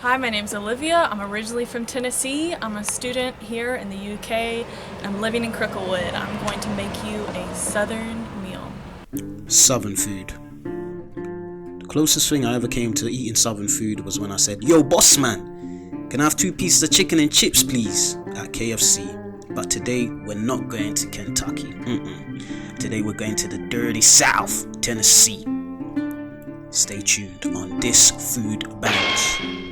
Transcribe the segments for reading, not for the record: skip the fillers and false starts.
Hi, my name's Olivia. I'm originally from Tennessee. I'm a student here in the UK. I'm living in Cricklewood. I'm going to make you a southern meal. Southern food. The closest thing I ever came to eating southern food was when I said, "Yo, boss man, can I have 2 pieces of chicken and chips, please?" at KFC. But today, we're not going to Kentucky. Today, we're going to the dirty South, Tennessee. Stay tuned on This Food Bangz.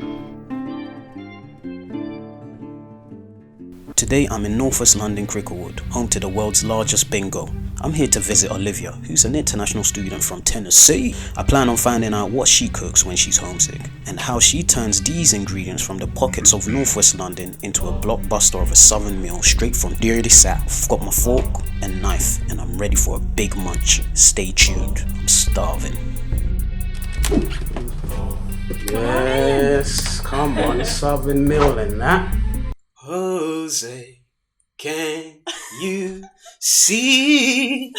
Today I'm in northwest London, Cricklewood, home to the world's largest bingo. I'm here to visit Olivia, who's an international student from Tennessee. I plan on finding out what she cooks when she's homesick, and how she turns these ingredients from the pockets of northwest London into a blockbuster of a southern meal straight from dirty South. Got my fork and knife, and I'm ready for a big munch. Stay tuned, I'm starving. Yes, come on, a southern meal and that. Jose, can you see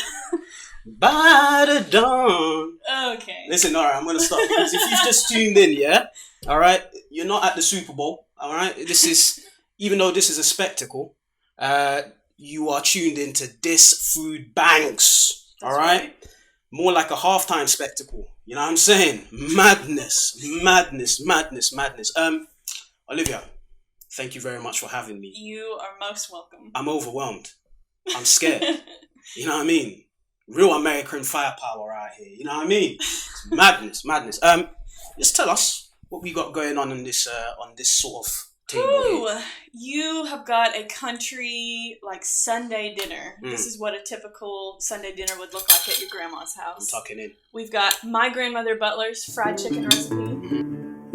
by the dawn? Okay. Listen, alright, I'm gonna stop because if you've just tuned in, yeah, alright, you're not at the Super Bowl, alright. This is, even though this is a spectacle, you are tuned into This Food Bangz, alright. Right. More like a halftime spectacle. You know what I'm saying? Madness. Olivia, thank you very much for having me. You are most welcome. I'm overwhelmed. I'm scared. You know what I mean? Real American firepower out here. You know what I mean? Madness. Just tell us what we got going on this sort of table here. You have got a country Sunday dinner. This is what a typical Sunday dinner would look like at your grandma's house. I'm tucking in. We've got my grandmother Butler's fried chicken recipe.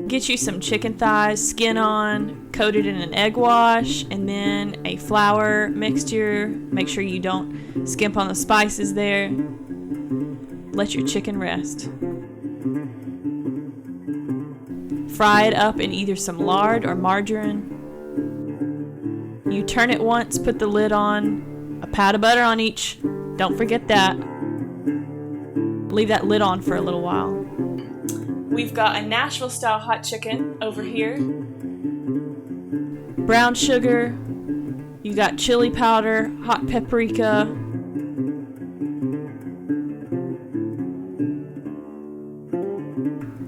Get you some chicken thighs, skin on, coated in an egg wash, and then a flour mixture. Make sure you don't skimp on the spices there. Let your chicken rest. Fry it up in either some lard or margarine. You turn it once, put the lid on, a pat of butter on each. Don't forget that. Leave that lid on for a little while. We've got a Nashville style hot chicken over here. Brown sugar. You got chili powder, hot paprika.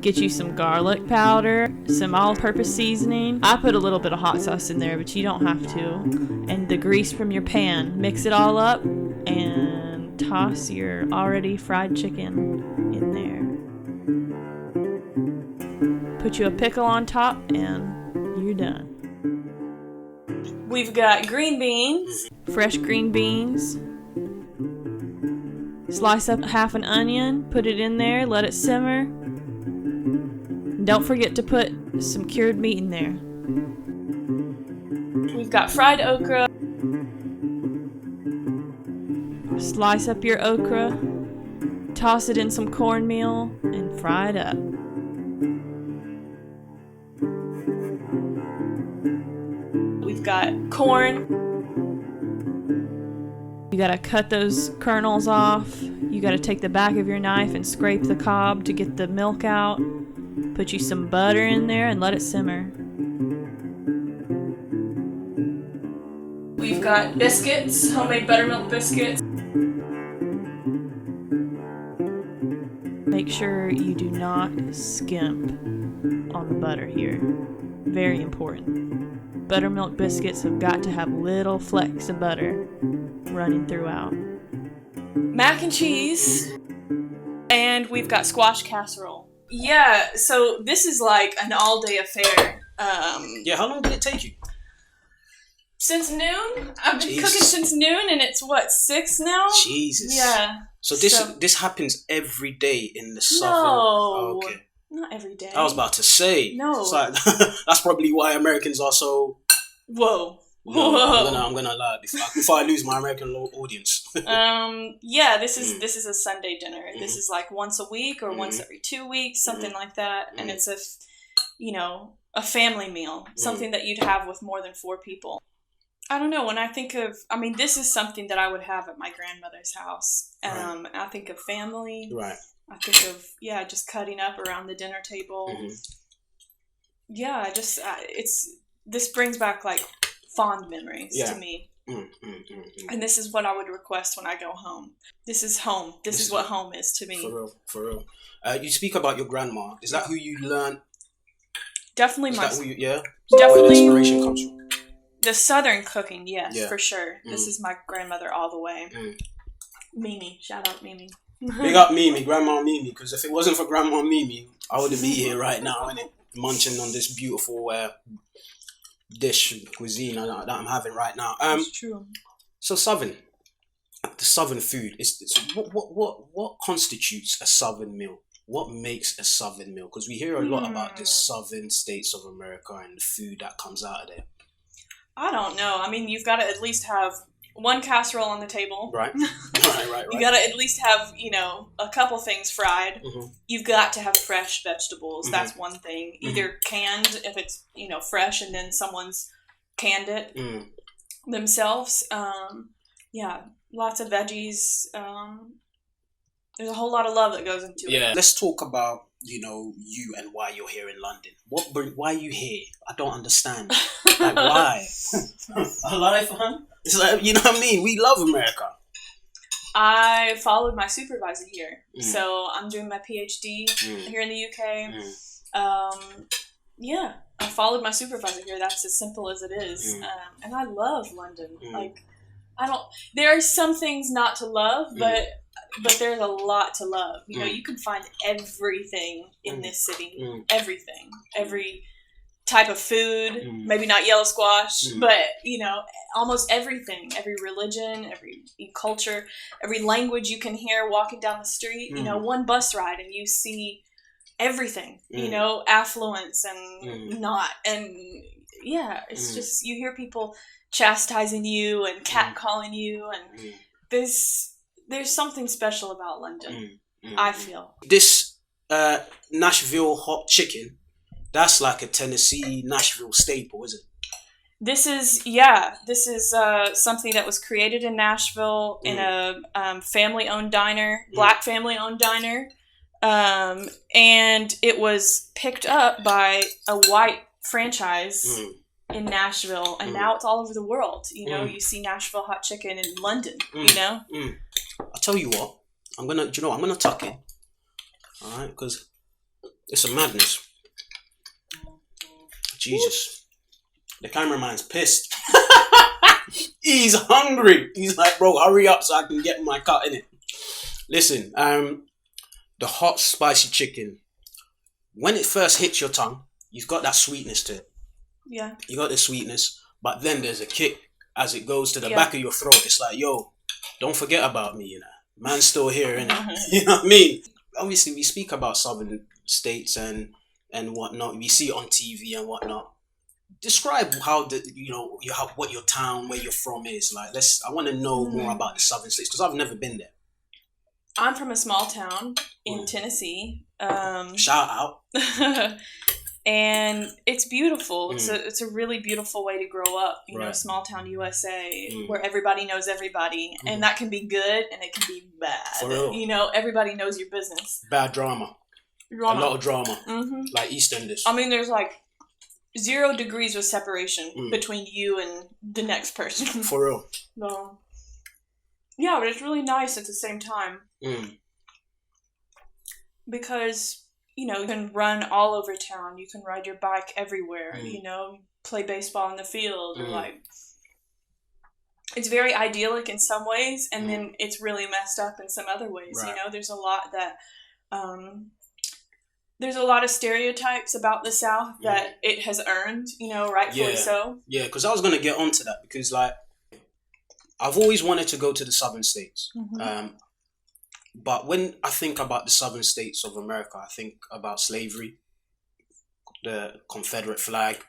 Get you some garlic powder, some all-purpose seasoning. I put a little bit of hot sauce in there, but you don't have to. And the grease from your pan. Mix it all up and toss your already fried chicken in there. Put you a pickle on top and you're done. We've got green beans, fresh green beans. Slice up half an onion, put it in there, let it simmer. Don't forget to put some cured meat in there. We've got fried okra. Slice up your okra, toss it in some cornmeal, and fry it up. We've got corn. You gotta cut those kernels off. You gotta take the back of your knife and scrape the cob to get the milk out. Put you some butter in there and let it simmer. We've got biscuits, homemade buttermilk biscuits. Make sure you do not skimp on the butter here. Very important. Buttermilk biscuits have got to have little flecks of butter running throughout. Mac and cheese. And we've got squash casserole. Yeah, so this is like an all-day affair. Yeah, how long did it take you? Since noon? I've been cooking since noon, and it's, 6 now? Jesus. Yeah. So this happens every day in the southern... No. Oh, okay. Not every day. I was about to say. No. It's like, that's probably why Americans are so... Whoa. No, I'm gonna lie before I lose my American audience. Yeah, this is a Sunday dinner. Mm-hmm. This is like once a week or once every 2 weeks, something like that. And it's a family meal, something that you'd have with more than 4 people. I don't know, when I think of, this is something that I would have at my grandmother's house. Right. I think of family. Right. I think of, just cutting up around the dinner table. yeah, just this brings back like fond memories to me. And this is what I would request when I go home. This is home. This is what home is to me. For real. You speak about your grandma. Is that who you learned? Definitely Definitely where the inspiration comes from. The southern cooking, yes, for sure. This is my grandmother all the way. Mimi, shout out Mimi. Big up Mimi, Grandma Mimi, because if it wasn't for Grandma Mimi, I wouldn't be here right now, innit? Munching on this beautiful cuisine that I'm having right now. That's true. So the southern food is what constitutes a southern meal? What makes a southern meal? Because we hear a lot about the southern states of America and the food that comes out of there. I don't know. I mean, you've got to at least have one casserole on the table. Right. Right. You got to at least have, a couple things fried. You've got to have fresh vegetables. That's one thing. Either canned if it's, fresh and then someone's canned it themselves. Yeah, lots of veggies. There's a whole lot of love that goes into it. Yeah. Let's talk about, you and why you're here in London. Why are you here? I don't understand. Like, why? Alive, huh? It's like, you know what I mean? We love America. I followed my supervisor here. So I'm doing my PhD here in the UK. Yeah, I followed my supervisor here. That's as simple as it is. And I love London. Like, there are some things not to love, but there's a lot to love. You can find everything in this city. Everything. Every type of food. Maybe not yellow squash, but, almost everything. Every religion, every culture, every language you can hear walking down the street. One bus ride and you see everything. Affluence and not. And, yeah, it's just, you hear people chastising you and catcalling you. And there's something special about London, I feel. This Nashville hot chicken, that's like a Tennessee Nashville staple, isn't it? This is something that was created in Nashville in a family-owned diner, black family-owned diner. And it was picked up by a white franchise in Nashville, and now it's all over the world. You see Nashville hot chicken in London, I'll tell you what, I'm gonna tuck in, all right, because it's a madness. Jesus, the cameraman's pissed. He's hungry. He's like, bro, hurry up so I can get my cut in it. Listen, the hot spicy chicken, when it first hits your tongue, you've got that sweetness to it. Yeah. You got the sweetness, but then there's a kick as it goes to the back of your throat. It's like, yo, don't forget about me, Man's still here, innit? You know what I mean? Obviously, we speak about southern states and whatnot. We see it on TV and whatnot. Describe how what your town, where you're from is. Like, I want to know more about the southern states because I've never been there. I'm from a small town in Tennessee. Shout out. And it's beautiful. It's a really beautiful way to grow up. Small town USA, where everybody knows everybody, and that can be good and it can be bad. For real. Everybody knows your business. Bad drama. A lot of drama. Like EastEnders. I mean, there's like 0 degrees of separation between you and the next person. For real. So, yeah, but it's really nice at the same time. Because you can run all over town. You can ride your bike everywhere. Play baseball in the field. Or like, it's very idyllic in some ways, and then it's really messed up in some other ways. Right. There's a lot that, there's a lot of stereotypes about the South that it has earned. Rightfully so. Yeah, because I was gonna get onto that because like, I've always wanted to go to the southern states. But when I think about the southern states of America, I think about slavery, the Confederate flag,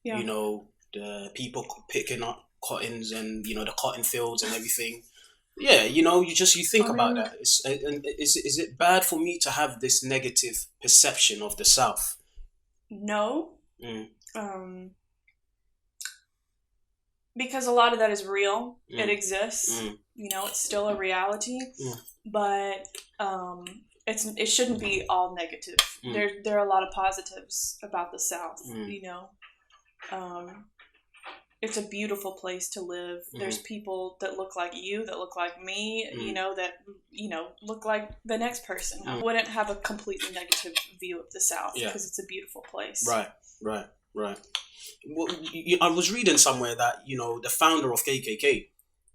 the people picking up cottons and, the cotton fields and everything. Yeah, you think about that. Is it bad for me to have this negative perception of the South? No. Because a lot of that is real. It exists. It's still a reality. But it shouldn't be all negative. There are a lot of positives about the South. You know, it's a beautiful place to live. There's people that look like you, that look like me. You know, that look like the next person. I wouldn't have a completely negative view of the South because it's a beautiful place. Right. Well, I was reading somewhere that the founder of KKK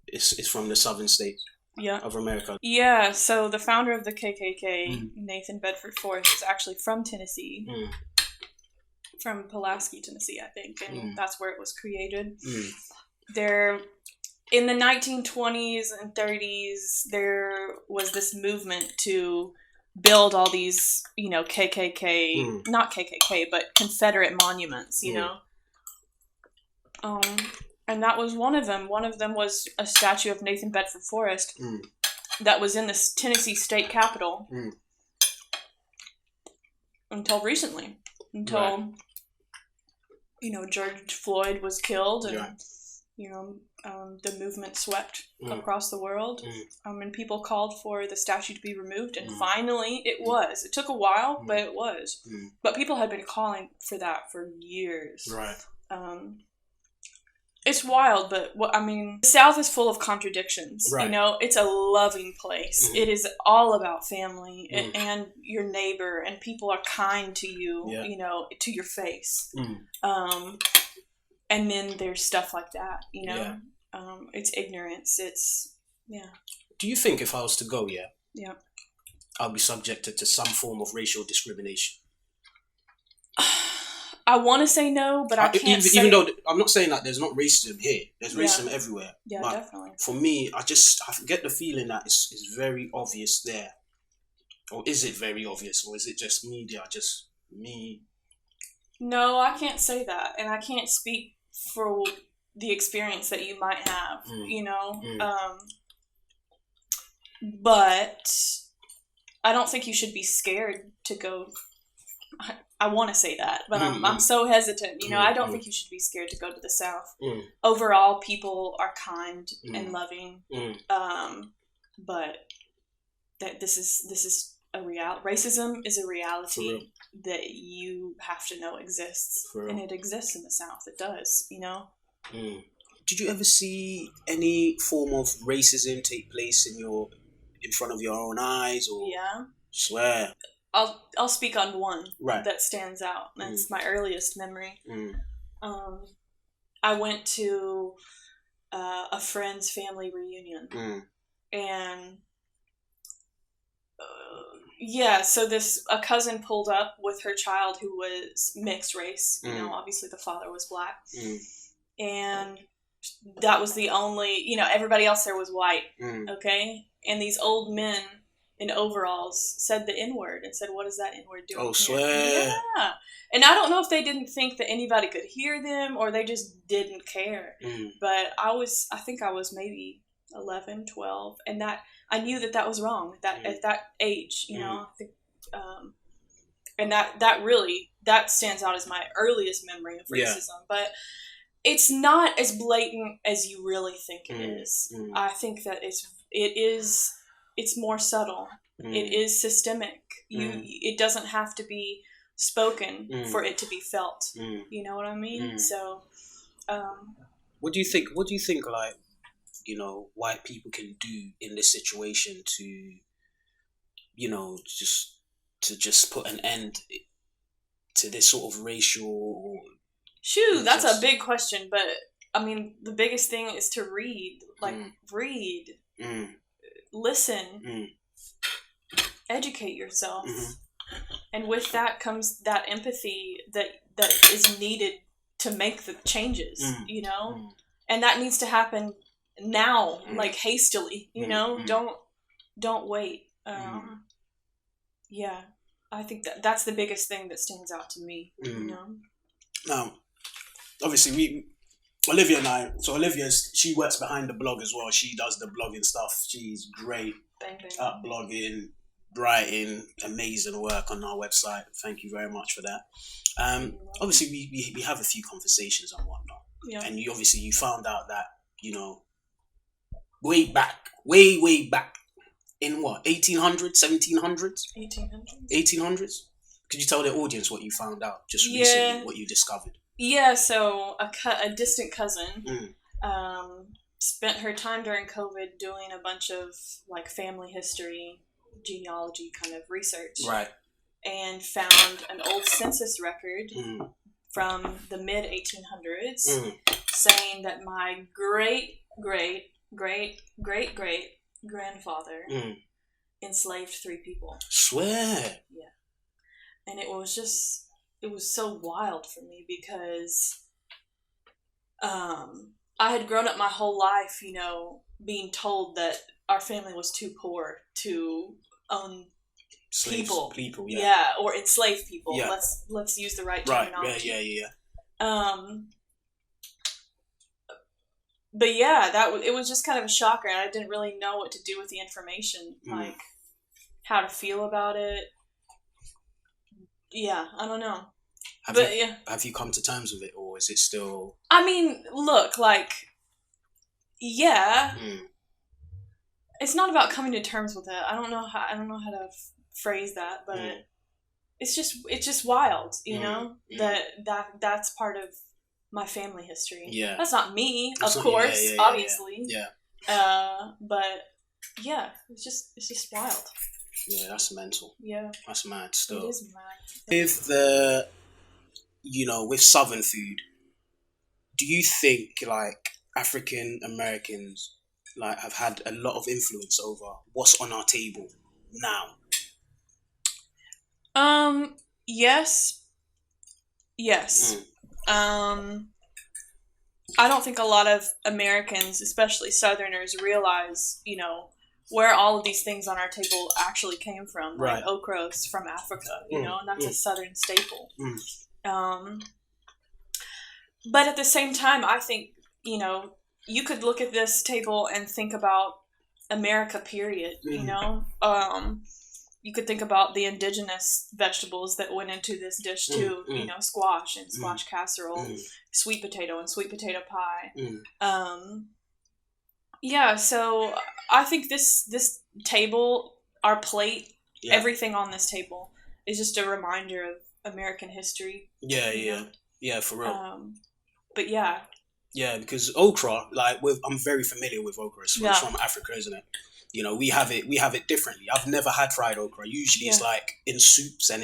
is from the southern states of America. Yeah, so the founder of the KKK, Nathan Bedford Forrest, is actually from Tennessee, from Pulaski, Tennessee, I think, and that's where it was created. There, in the 1920s and 30s, there was this movement to build all these, KKK, not KKK, but Confederate monuments, you know. And that was one of them. One of them was a statue of Nathan Bedford Forrest that was in the Tennessee state capitol until recently. Until, George Floyd was killed and, the movement swept across the world. And people called for the statue to be removed. And finally it was. It took a while, but it was. But people had been calling for that for years. Right. It's wild, but the South is full of contradictions. Right. It's a loving place. It is all about family and your neighbor, and people are kind to you, to your face. And then there's stuff like that, it's ignorance. Do you think if I was to go, I'll be subjected to some form of racial discrimination? I want to say no, but I can't say... Even though I'm not saying that there's not racism here. There's racism everywhere. Yeah, but definitely. For me, I get the feeling that it's very obvious there. Or is it very obvious? Or is it just media, just me? No, I can't say that. And I can't speak for the experience that you might have, But I don't think you should be scared to go... I want to say that, but I'm so hesitant. I don't think you should be scared to go to the South. Overall, people are kind and loving, but that this is a reality. Racism is a reality that you have to know exists, and it exists in the South. It does, Did you ever see any form of racism take place in front of your own eyes? Or swear. I'll speak on one that stands out. That's my earliest memory. I went to a friend's family reunion, and so a cousin pulled up with her child who was mixed race. Obviously the father was black, and that was the only. Everybody else there was white. Okay, and these old men in overalls said the N-word and said, "What is that N-word doing?" Oh, swear. Yeah. And I don't know if they didn't think that anybody could hear them or they just didn't care. But I think I was maybe 11, 12, and that I knew that was wrong at that age, I think, and that stands out as my earliest memory of racism. But it's not as blatant as you really think it is. I think that it's more subtle. It is systemic. It doesn't have to be spoken for it to be felt. You know what I mean? So, what do you think? What do you think? Like, white people can do in this situation to, just put an end to this sort of racial. That's a big question. But the biggest thing is to read. Read. Listen, educate yourself, and with that comes that empathy that is needed to make the changes, and that needs to happen now, hastily, don't wait. I think that's the biggest thing that stands out to me. Now, obviously Olivia and I, she works behind the blog as well. She does the blogging stuff. She's great at blogging, writing, amazing work on our website. Thank you very much for that. Obviously, we have a few conversations and whatnot. Yeah. And you found out that, way back, in what, 1800s, 1700s? 1800s. 1800s? Could you tell the audience what you found out just recently, what you discovered? Yeah, so a distant cousin spent her time during COVID doing a bunch of like family history, genealogy kind of research. Right. And found an old census record from the mid 1800s saying that my great grandfather enslaved 3 people. Swear. Yeah. And it was so wild for me because I had grown up my whole life, you know, being told that our family was too poor to own people, yeah, or enslave people. Yeah. Let's use the right terminology. Yeah. But yeah, it was just kind of a shocker, and I didn't really know what to do with the information, like how to feel about it. Yeah, I don't know. Have you come to terms with it, or is it still? I mean, look, like, yeah, it's not about coming to terms with it. I don't know how to phrase that, but it's just wild, you know, that's part of my family history. Yeah, that's not me, of course, obviously. Yeah. But yeah, it's just wild. Yeah, that's mental. Yeah, that's mad. Still, it is With mad. with Southern food, do you think like African Americans like have had a lot of influence over what's on our table now? Yes. I don't think a lot of Americans, especially Southerners, realize, you know, where all of these things on our table actually came from. Like right. Okra's from Africa, you know, and that's a Southern staple. But at the same time, I think, you know, you could look at this table and think about America, period, you know? You could think about the indigenous vegetables that went into this dish too, you know, squash and squash casserole, sweet potato and sweet potato pie. Yeah, so I think this table, our plate, everything on this table is just a reminder of American history. Yeah, for real. But yeah. Yeah, because okra, like I'm very familiar with okra. It's from Africa, isn't it? You know, we have it differently. I've never had fried okra. Usually it's like in soups and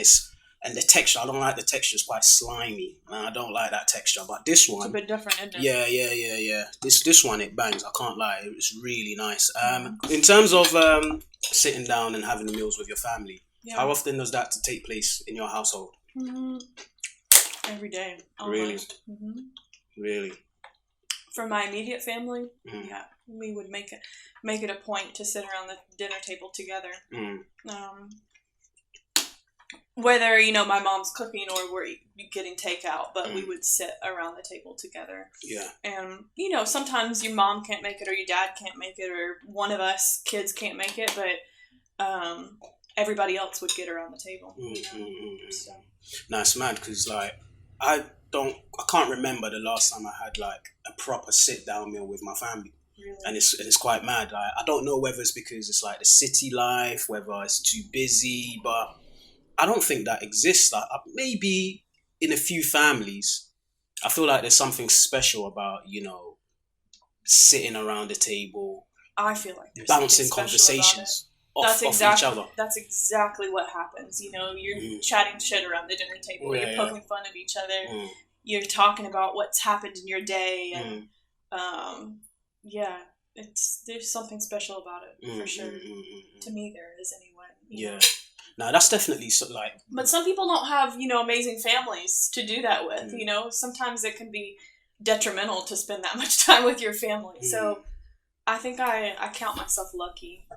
the texture. I don't like the texture. It's quite slimy. I don't like that texture. But this one, it's a bit different, isn't it? Yeah. This one, it bangs. I can't lie. It was really nice. In terms of sitting down and having meals with your family, how often does that take place in your household? Every day. Almost. Really? Really? For my immediate family, we would make it a point to sit around the dinner table together. Whether, you know, my mom's cooking or we're getting takeout, but we would sit around the table together. Yeah. And, you know, sometimes your mom can't make it or your dad can't make it or one of us kids can't make it, but everybody else would get around the table. You know? So. No, it's mad because, like, I can't remember the last time I had like a proper sit down meal with my family. Really? And it's quite mad. I don't know whether it's because it's like the city life, whether it's too busy, but I don't think that exists. Like maybe in a few families, I feel like there's something special about, you know, sitting around the table. I feel like there's bouncing conversations off each other. That's exactly what happens. You know, you're chatting shit around the dinner table. You're poking fun of each other. You're talking about what's happened in your day, and there's something special about it for sure. To me, there is anyway. You know? No, that's definitely like. But some people don't have, you know, amazing families to do that with. You know, sometimes it can be detrimental to spend that much time with your family. So, I think I count myself lucky.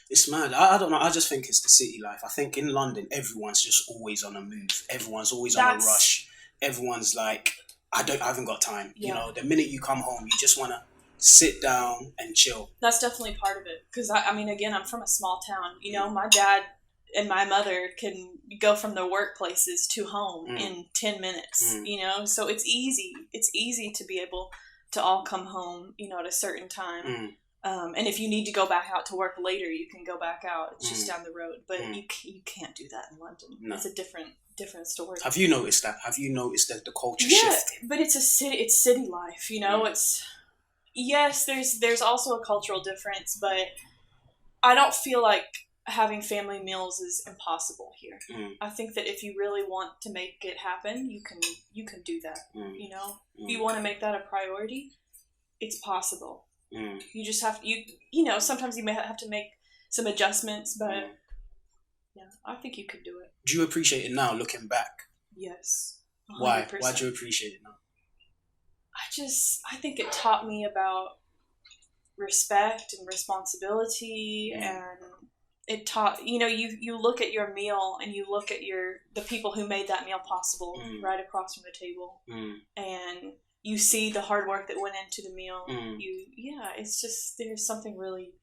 It's mad. I don't know. I just think it's the city life. I think in London, everyone's just always on a move. Everyone's always on a rush. Everyone's like, I haven't got time. You know, the minute you come home, you just want to sit down and chill. That's definitely part of it. Because I mean, again, I'm from a small town. You know, my dad and my mother can go from their workplaces to home in 10 minutes. You know, so it's easy. It's easy to be able to all come home, you know, at a certain time. And if you need to go back out to work later, you can go back out. It's just down the road. But you can't do that in London. No. It's a different story. Have you noticed that? Have you noticed that the culture shift? shifting? But it's city life, you know? It's yes, there's also a cultural difference, but I don't feel like having family meals is impossible here. I think that if you really want to make it happen, you can do that. You know? If you want to make that a priority, it's possible. You just have you know, sometimes you may have to make some adjustments, but yeah, I think you could do it. Do you appreciate it now, looking back? Yes. 100%. Why? Why do you appreciate it now? I think it taught me about respect and responsibility, and it taught, you know, you look at your meal and you look at the people who made that meal possible right across from the table, and you see the hard work that went into the meal. It's just, there's something really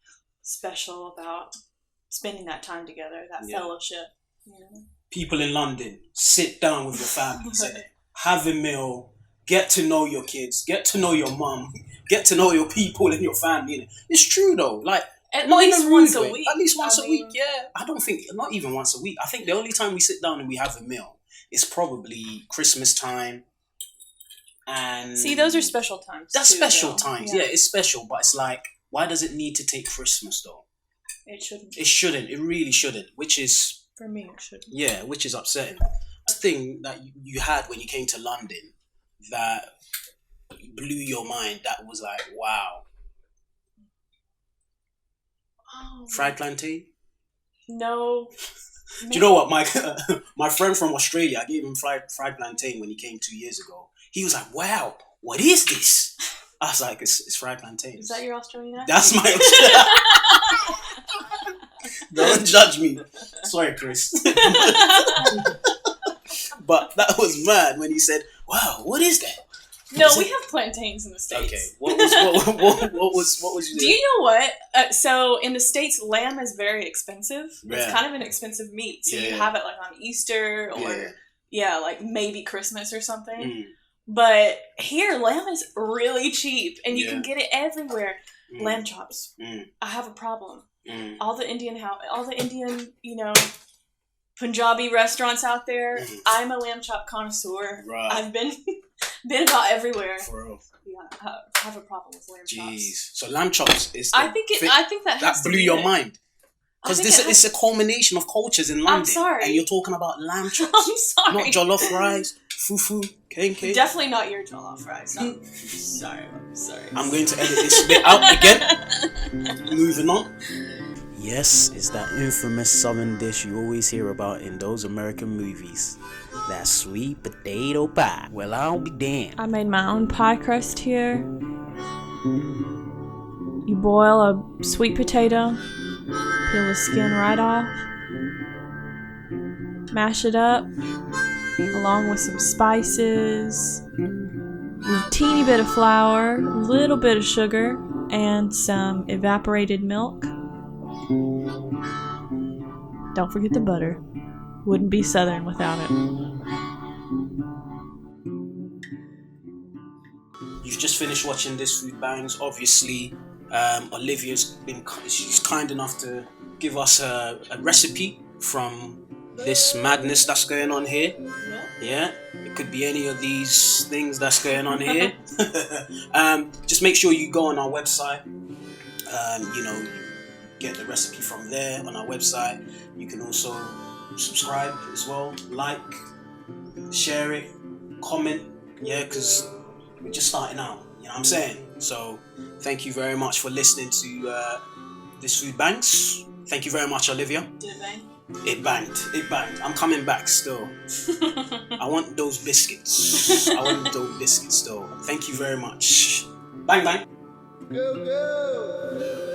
special about spending that time together, that fellowship. You know? People in London, sit down with your family, have a meal, get to know your kids, get to know your mum, get to know your people in your family. It's true though, like at least once a week. At least once a week, yeah. I don't think, not even once a week. I think the only time we sit down and we have a meal is probably Christmas time. And see, those are special times. That's special times. Yeah, it's special, but it's like, why does it need to take Christmas though? It shouldn't. It shouldn't. It really shouldn't. Which is, for me, it shouldn't. Yeah, which is upsetting. The thing that you had when you came to London that blew your mind, that was like, wow. Fried plantain? No. Do you know what? My friend from Australia, I gave him fried plantain when he came 2 years ago. He was like, wow, what is this? I was like, it's fried plantain. Is that your Australian accent? That's my Australian. Don't judge me. Sorry, Chris. But that was mad when he said, wow, what is that? No, we have plantains in the States. Okay, what was you? Do you know what? So in the States, lamb is very expensive. Yeah. It's kind of an expensive meat. So you have it like on Easter or like maybe Christmas or something. But here, lamb is really cheap, and you can get it everywhere. Lamb chops. I have a problem. All the Indian, you know, Punjabi restaurants out there. I'm a lamb chop connoisseur. Right. I've been about everywhere. For real. Yeah, I have a problem with lamb chops. Jeez. So lamb chops is. I think that blew your mind. Because it's a culmination of cultures in London. I'm sorry. And you're talking about lamb chops. I'm sorry. Not jollof rice, fufu, kenke. Definitely not your jollof rice. Sorry. I'm going to edit this bit out again. Moving on. Yes, it's that infamous southern dish you always hear about in those American movies. That sweet potato pie. Well, I'll be damned. I made my own pie crust here. You boil a sweet potato, peel the skin right off, mash it up, along with some spices, a teeny bit of flour, a little bit of sugar, and some evaporated milk. Don't forget the butter. Wouldn't be Southern without it. You've just finished watching This Food Bangz. Obviously, she's kind enough to give us a recipe from this madness that's going on here. Yeah, it could be any of these things that's going on here. Just make sure you go on our website. Get the recipe from there on our website. You can also subscribe as well, like, share it, comment, because we're just starting out, you know what I'm saying? So thank you very much for listening to This Food Bangz. Thank you very much, Olivia. Did it bang? It banged. I'm coming back still. I want those biscuits. Thank you very much. Bang, bang. Go, go.